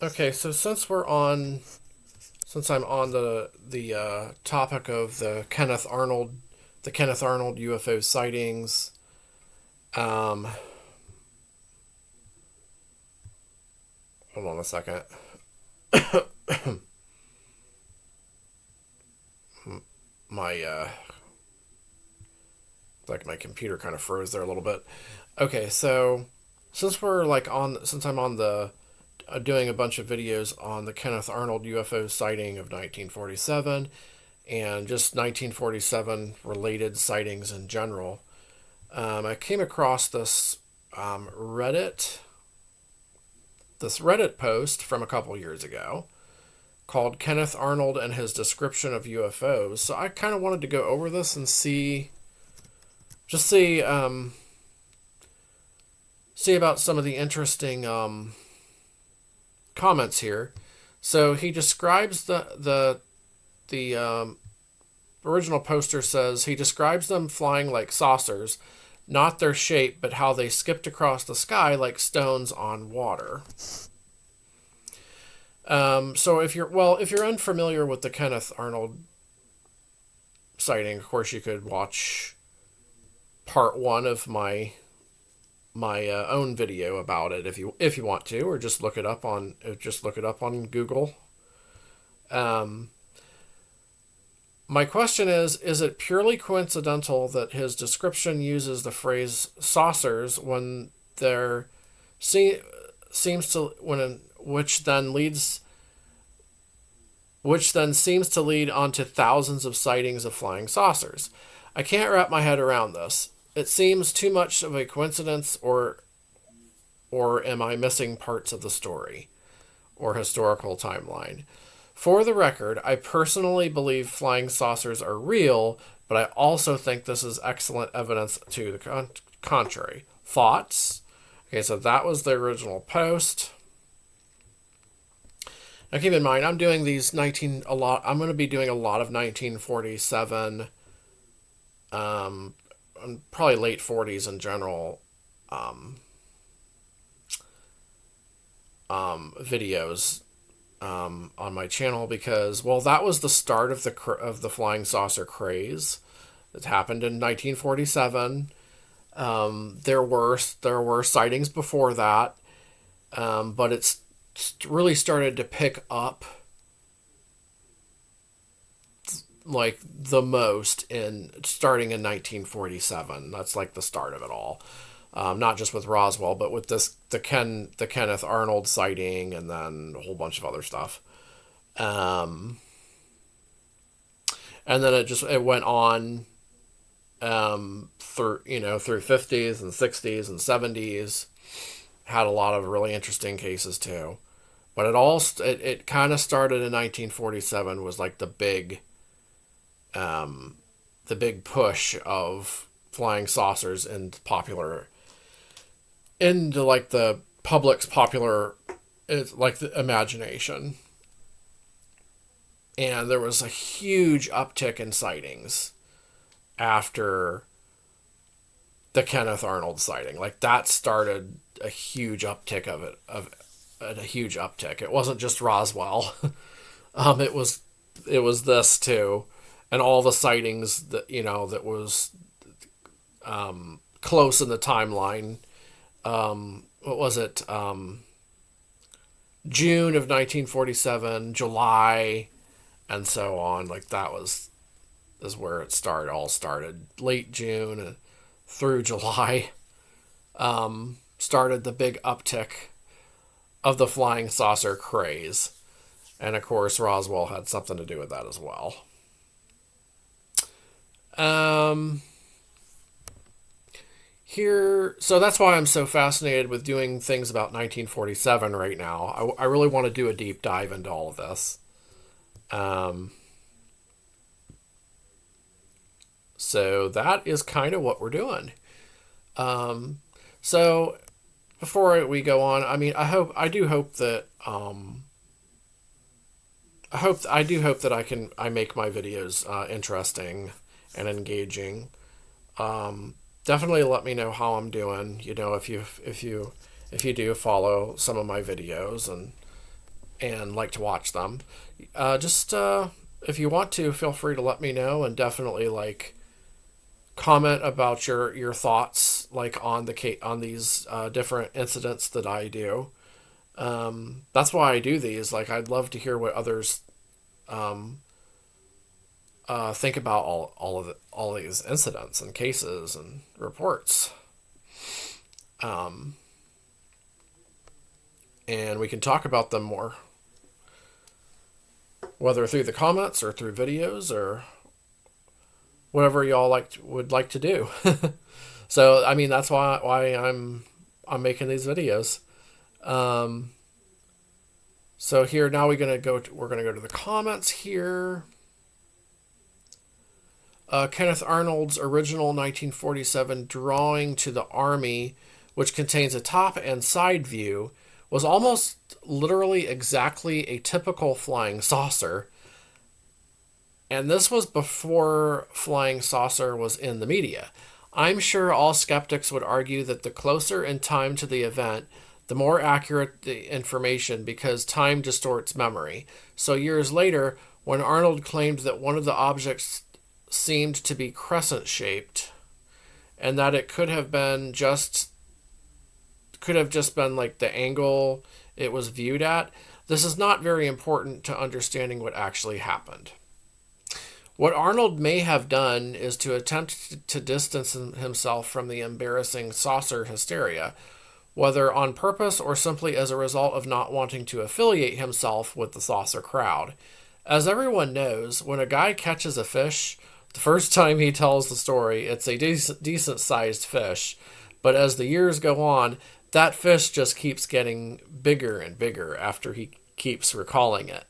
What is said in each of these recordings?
Okay, so since I'm on the topic of the Kenneth Arnold UFO sightings, um, hold on a second. My like my computer kind of froze there a little bit. Okay, so since I'm on the doing a bunch of videos on the Kenneth Arnold UFO sighting of 1947 and just 1947 related sightings in general. I came across um, Reddit this Reddit post from a couple years ago called Kenneth Arnold and His Description of UFOs. So I kind of wanted to go over this and just see about some of the interesting comments here. So he describes the original poster says he describes them flying like saucers, not their shape, but how they skipped across the sky like stones on water. So if you're unfamiliar with the Kenneth Arnold sighting, of course you could watch part one of my own video about it if you want to, or just look it up on Google. Um, my question is it purely coincidental that his description uses the phrase saucers when there se- seems to when which then seems to lead onto thousands of sightings of flying saucers? I can't wrap my head around this. It seems too much of a coincidence, or am I missing parts of the story or historical timeline? For the record, I personally believe flying saucers are real, but I also think this is excellent evidence to the contrary. Thoughts? Okay, so that was the original post. Now keep in mind, I'm doing these 19 a lot. I'm going to be doing a lot of 1947, um, and probably late 40s in general, um, videos on my channel because well, that was the start of the flying saucer craze. It happened in 1947. There were sightings before that, but it's really started to pick up like the most in starting in 1947. That's like the start of it all. Not just with Roswell, but with the Kenneth Arnold sighting, and then a whole bunch of other stuff. Um, and then it went on through 50s and 60s and 70s. Had a lot of really interesting cases too. But it kind of started in 1947 was like the big push of flying saucers into like the public's popular, it's like the imagination. And there was a huge uptick in sightings after the Kenneth Arnold sighting. Like that started a huge uptick of a huge uptick. It wasn't just Roswell. It was this too, and all the sightings that was close in the timeline. What was it? June of 1947, July, and so on. Like that is where it all started. Late June through July, started the big uptick of the flying saucer craze. And of course, Roswell had something to do with that as well. Um, so that's why I'm so fascinated with doing things about 1947 right now. I really want to do a deep dive into all of this. Um, so that is kind of what we're doing. Um, so before we go on, I mean, I do hope that I do hope that I make my videos interesting and engaging. Definitely let me know how I'm doing. If you do follow some of my videos, and and like to watch them. Just if you want to, feel free to let me know, and definitely like comment about your thoughts like on on these different incidents that I do. That's why I do these. Like, I'd love to hear what others think about all these incidents and cases and reports. Um, and we can talk about them more, whether through the comments or through videos or whatever y'all would like to do. So I mean, that's why I'm making these videos. So here now we're gonna go to the comments here. Kenneth Arnold's original 1947 drawing to the Army, which contains a top and side view, was almost literally exactly a typical flying saucer. And this was before flying saucer was in the media. I'm sure all skeptics would argue that the closer in time to the event, the more accurate the information, because time distorts memory. So years later, when Arnold claimed that one of the objects seemed to be crescent shaped and that it could have just been like the angle it was viewed at, this is not very important to understanding what actually happened. What Arnold may have done is to attempt to distance himself from the embarrassing saucer hysteria, whether on purpose or simply as a result of not wanting to affiliate himself with the saucer crowd. As everyone knows, when a guy catches a fish, the first time he tells the story, it's a decent-sized fish, but as the years go on, that fish just keeps getting bigger and bigger after he keeps recalling it.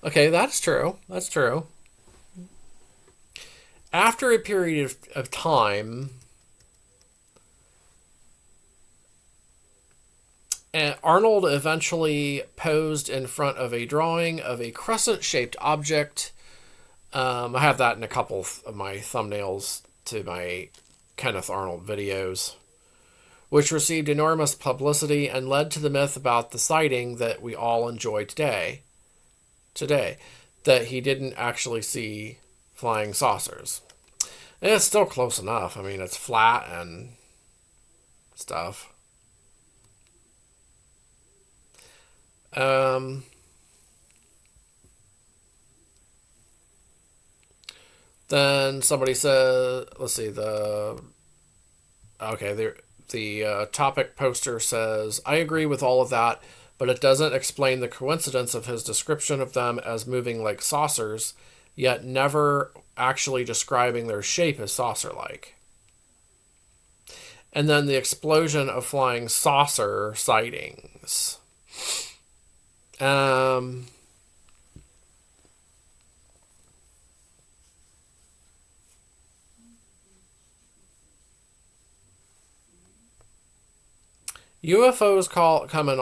Okay, that's true. That's true. After a period of time, Arnold eventually posed in front of a drawing of a crescent-shaped object. I have that in a couple of my thumbnails to my Kenneth Arnold videos, which received enormous publicity and led to the myth about the sighting that we all enjoy today, that he didn't actually see flying saucers. And it's still close enough. I mean, it's flat and stuff. Then somebody said, let's see, the topic poster says, I agree with all of that, but it doesn't explain the coincidence of his description of them as moving like saucers, yet never actually describing their shape as saucer-like. And then the explosion of flying saucer sightings. UFOs come in.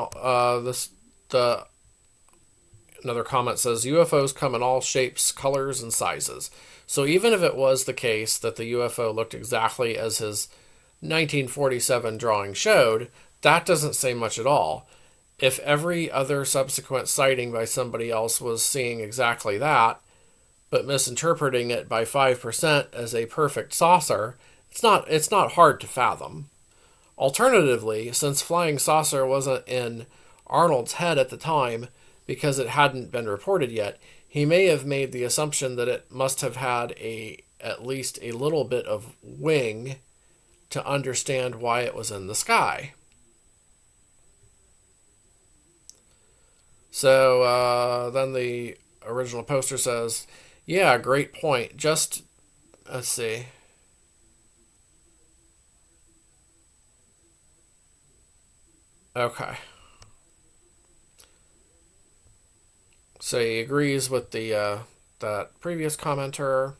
Another comment says UFOs come in all shapes, colors, and sizes. So even if it was the case that the UFO looked exactly as his 1947 drawing showed, that doesn't say much at all. If every other subsequent sighting by somebody else was seeing exactly that, but misinterpreting it by 5% as a perfect saucer, it's not hard to fathom. Alternatively, since flying saucer wasn't in Arnold's head at the time because it hadn't been reported yet, he may have made the assumption that it must have had at least a little bit of wing to understand why it was in the sky. So then the original poster says, yeah, great point. Just, let's see. Okay. So he agrees with that previous commenter.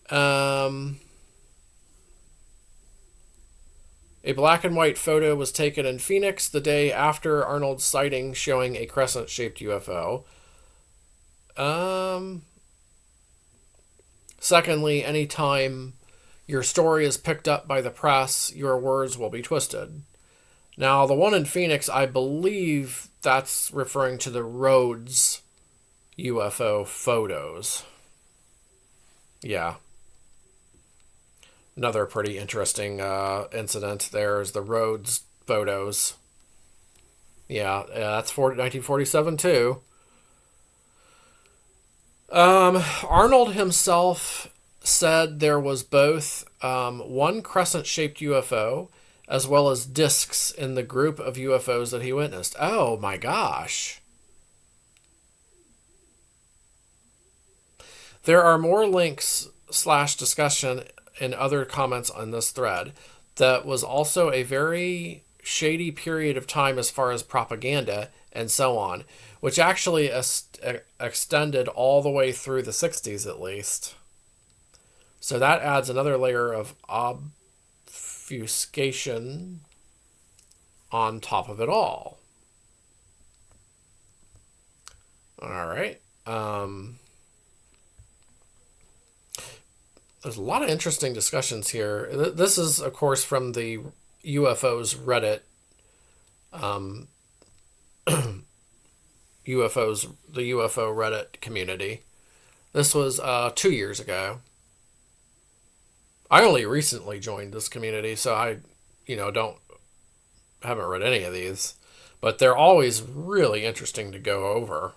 A black and white photo was taken in Phoenix the day after Arnold's sighting showing a crescent-shaped UFO. Secondly, anytime your story is picked up by the press, your words will be twisted. Now, the one in Phoenix, I believe that's referring to the Rhodes UFO photos. Yeah. Another pretty interesting incident there is the Rhodes photos. Yeah, that's 1947 too. Arnold himself said there was both one crescent-shaped UFO as well as discs in the group of UFOs that he witnessed. Oh my gosh. There are more links / discussion and other comments on this thread. That was also a very shady period of time as far as propaganda and so on, which actually extended all the way through the 60s at least. So that adds another layer of obfuscation on top of it all. All right. There's a lot of interesting discussions here. This is, of course, from the UFOs Reddit. The UFO Reddit community. This was 2 years ago. I only recently joined this community, so I, haven't read any of these, but they're always really interesting to go over.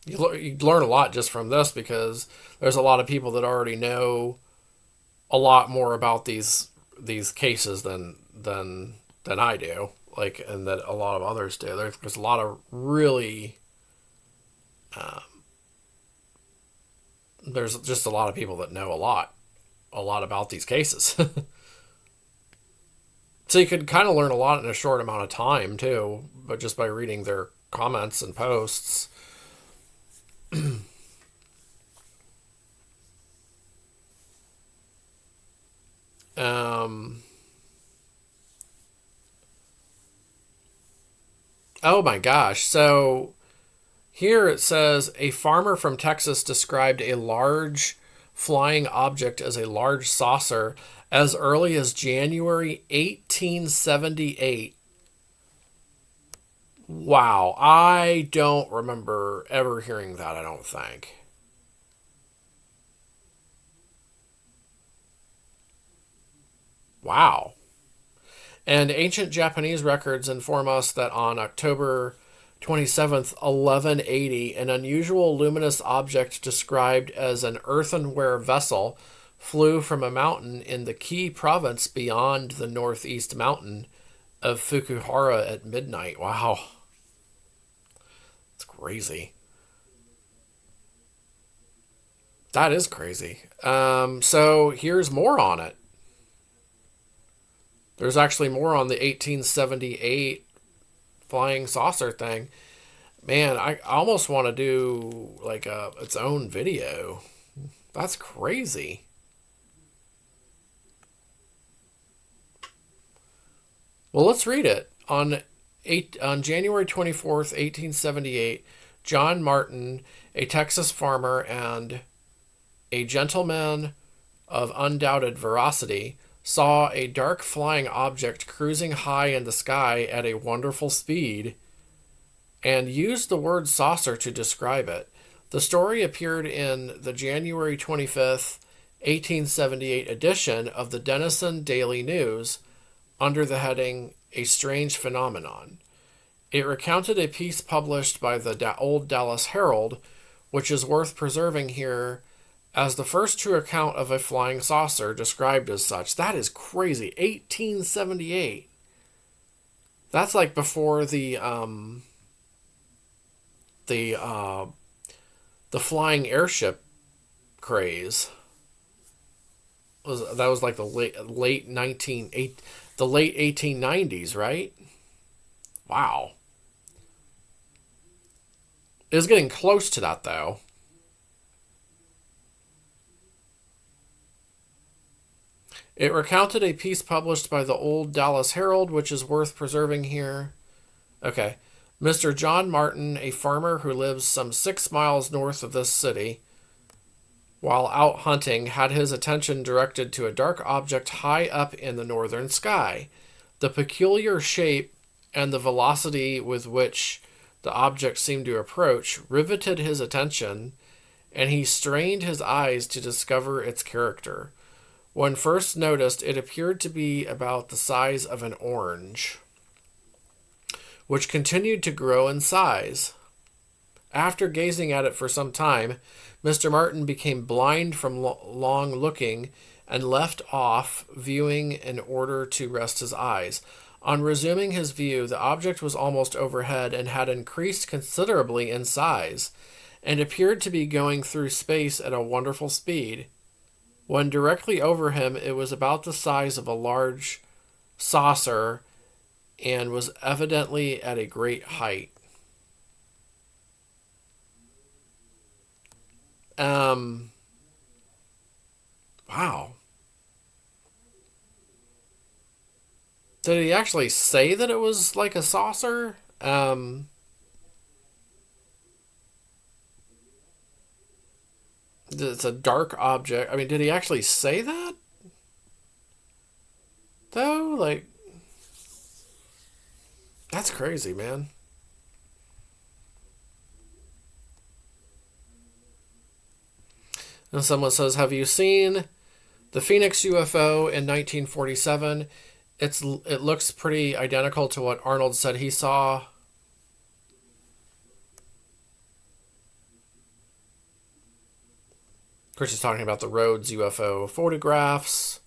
You learn a lot just from this because there's a lot of people that already know a lot more about these cases than I do, and that a lot of others do. There's a lot of really there's just a lot of people that know a lot about these cases. So you could kind of learn a lot in a short amount of time too, but just by reading their comments and posts. Oh my gosh. So here it says a farmer from Texas described a large flying object as a large saucer as early as January 1878. Wow, I don't remember ever hearing that, I don't think. Wow. And ancient Japanese records inform us that on October 27th, 1180, an unusual luminous object described as an earthenware vessel flew from a mountain in the Ki province beyond the northeast mountain of Fukuhara at midnight. Wow. It's crazy. That is crazy. So here's more on it. There's actually more on the 1878 flying saucer thing. Man, I almost want to do its own video. That's crazy. Well, let's read it. On January 24th, 1878, John Martin, a Texas farmer and a gentleman of undoubted veracity, saw a dark flying object cruising high in the sky at a wonderful speed and used the word saucer to describe it. The story appeared in the January 25th, 1878 edition of the Denison Daily News under the heading A Strange Phenomenon. It recounted a piece published by the Old Dallas Herald, which is worth preserving here as the first true account of a flying saucer described as such. That is crazy. 1878. That's like before the flying airship craze. That was like the late 1890s, right? Wow. It was getting close to that though. It recounted a piece published by the Old Dallas Herald, which is worth preserving here. Okay. Mr. John Martin, a farmer who lives some 6 miles north of this city. while out hunting, had his attention directed to a dark object high up in the northern sky. The peculiar shape and the velocity with which the object seemed to approach riveted his attention, and he strained his eyes to discover its character. When first noticed, it appeared to be about the size of an orange, which continued to grow in size. After gazing at it for some time, Mr. Martin became blind from long looking and left off viewing in order to rest his eyes. On resuming his view, the object was almost overhead and had increased considerably in size, and appeared to be going through space at a wonderful speed. When directly over him, it was about the size of a large saucer and was evidently at a great height. Wow. Did he actually say that it was like a saucer? It's a dark object. I mean, did he actually say that? Though, like, that's crazy, man. And someone says, have you seen the Phoenix UFO in 1947? It looks pretty identical to what Arnold said he saw. Of course, he's talking about the Rhodes UFO photographs.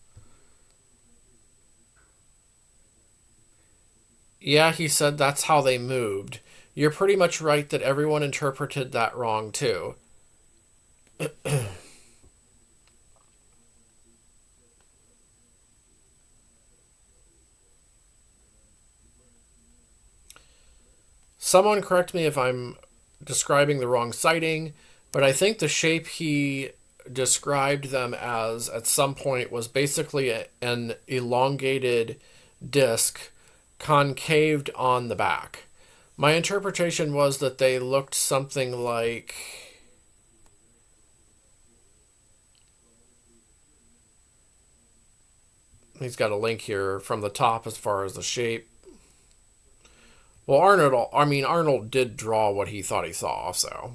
Yeah, he said that's how they moved. You're pretty much right that everyone interpreted that wrong, too. Someone correct me if I'm describing the wrong sighting, but I think the shape he described them as at some point was basically an elongated disc concaved on the back. My interpretation was that they looked something like he's got a link here from the top as far as the shape. Well, Arnold did draw what he thought he saw, so.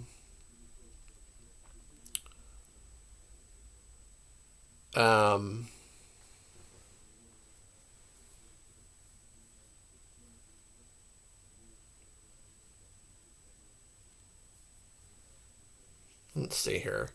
Let's see here.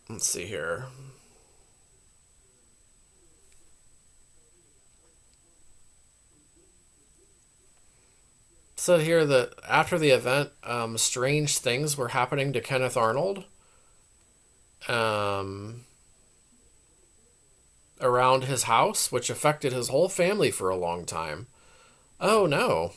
Let's see here. Said here that after the event, strange things were happening to Kenneth Arnold around his house, which affected his whole family for a long time. Oh no.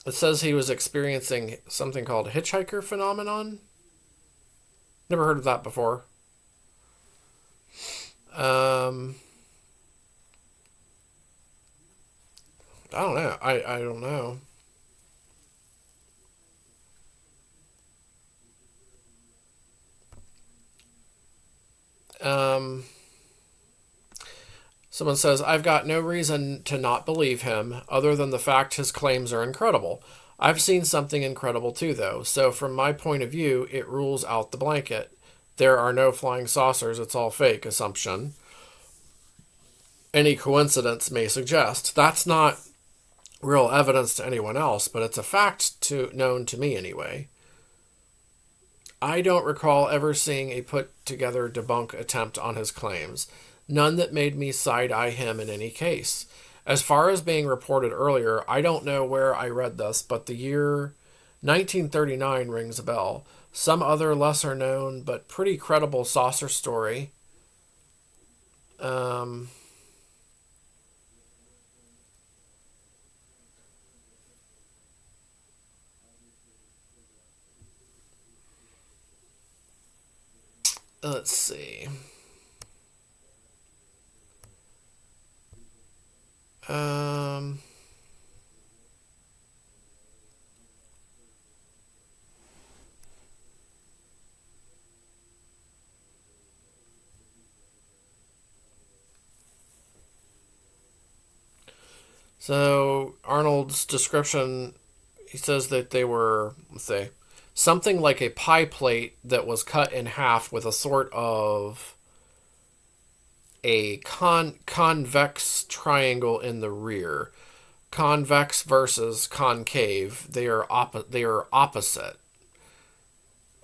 It says he was experiencing something called hitchhiker phenomenon. Never heard of that before. I don't know. I don't know. Someone says, I've got no reason to not believe him, other than the fact his claims are incredible. I've seen something incredible too, though, so from my point of view, it rules out the blanket. There are no flying saucers, it's all fake assumption. Any coincidence may suggest. That's not real evidence to anyone else, but it's a fact known to me anyway. I don't recall ever seeing a put-together debunk attempt on his claims. None that made me side-eye him in any case. As far as being reported earlier, I don't know where I read this, but the year 1939 rings a bell. Some other lesser-known but pretty credible saucer story. Let's see. Um, so Arnold's description, he says that they were, let's say, something like a pie plate that was cut in half with a sort of a convex triangle in the rear. Convex versus concave, they are opposite.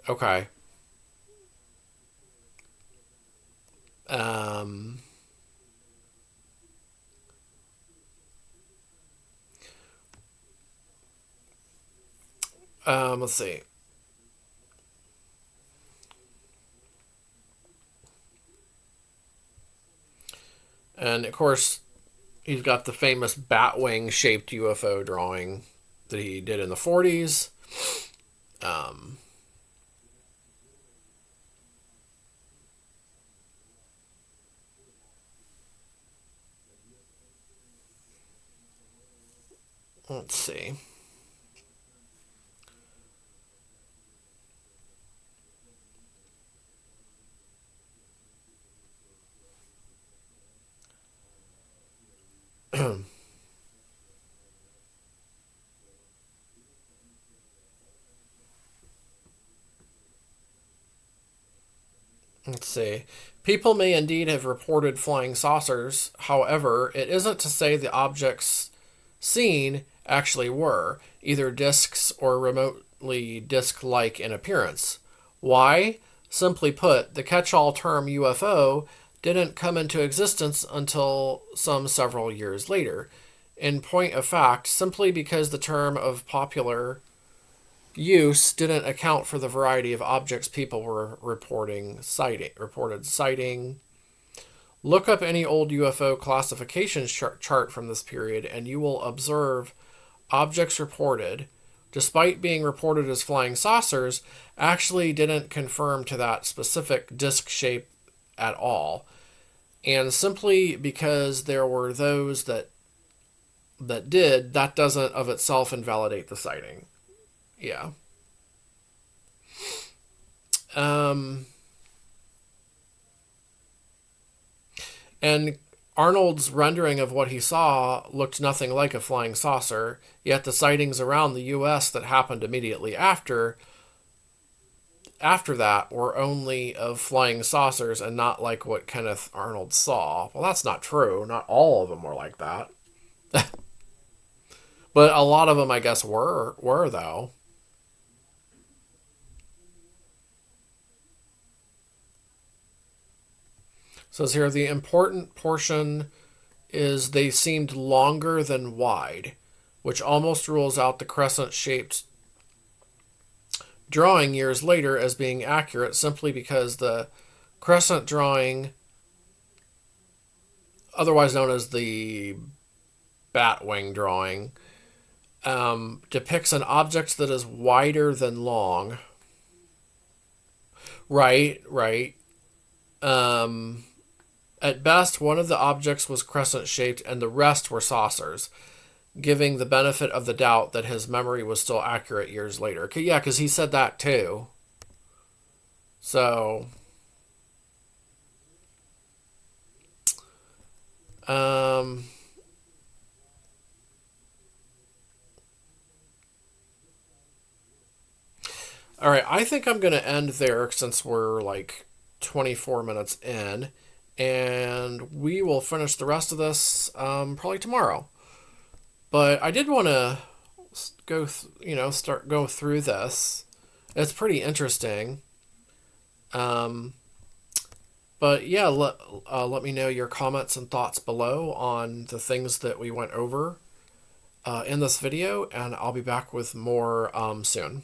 Okay. Um, let's see. And of course, he's got the famous batwing shaped UFO drawing that he did in the 40s. Um, let's see. Let's see. People may indeed have reported flying saucers. However, it isn't to say the objects seen actually were either discs or remotely disc like in appearance. Why? Simply put, the catch all term UFO didn't come into existence until some several years later. In point of fact, simply because the term of popular use didn't account for the variety of objects people were reported sighting. Look up any old UFO classification chart from this period, and you will observe objects reported, despite being reported as flying saucers, actually didn't conform to that specific disc shape at all. And simply because there were those that did, that doesn't of itself invalidate the sighting. Yeah. Um, and Arnold's rendering of what he saw looked nothing like a flying saucer, yet the sightings around the U.S. that happened immediately after that were only of flying saucers and not like what Kenneth Arnold saw. Well, that's not true. Not all of them were like that. But a lot of them, I guess, were though. So says here the important portion is they seemed longer than wide, which almost rules out the crescent shaped drawing years later as being accurate simply because the crescent drawing, otherwise known as the batwing drawing, depicts an object that is wider than long. Right, right. Um, at best, one of the objects was crescent shaped and the rest were saucers, giving the benefit of the doubt that his memory was still accurate years later. Yeah, because he said that too. So, um, all right, I think I'm going to end there since we're like 24 minutes in, and we will finish the rest of this probably tomorrow. But I did want to start go through this. It's pretty interesting. Um, but yeah, let me know your comments and thoughts below on the things that we went over in this video, and I'll be back with more soon.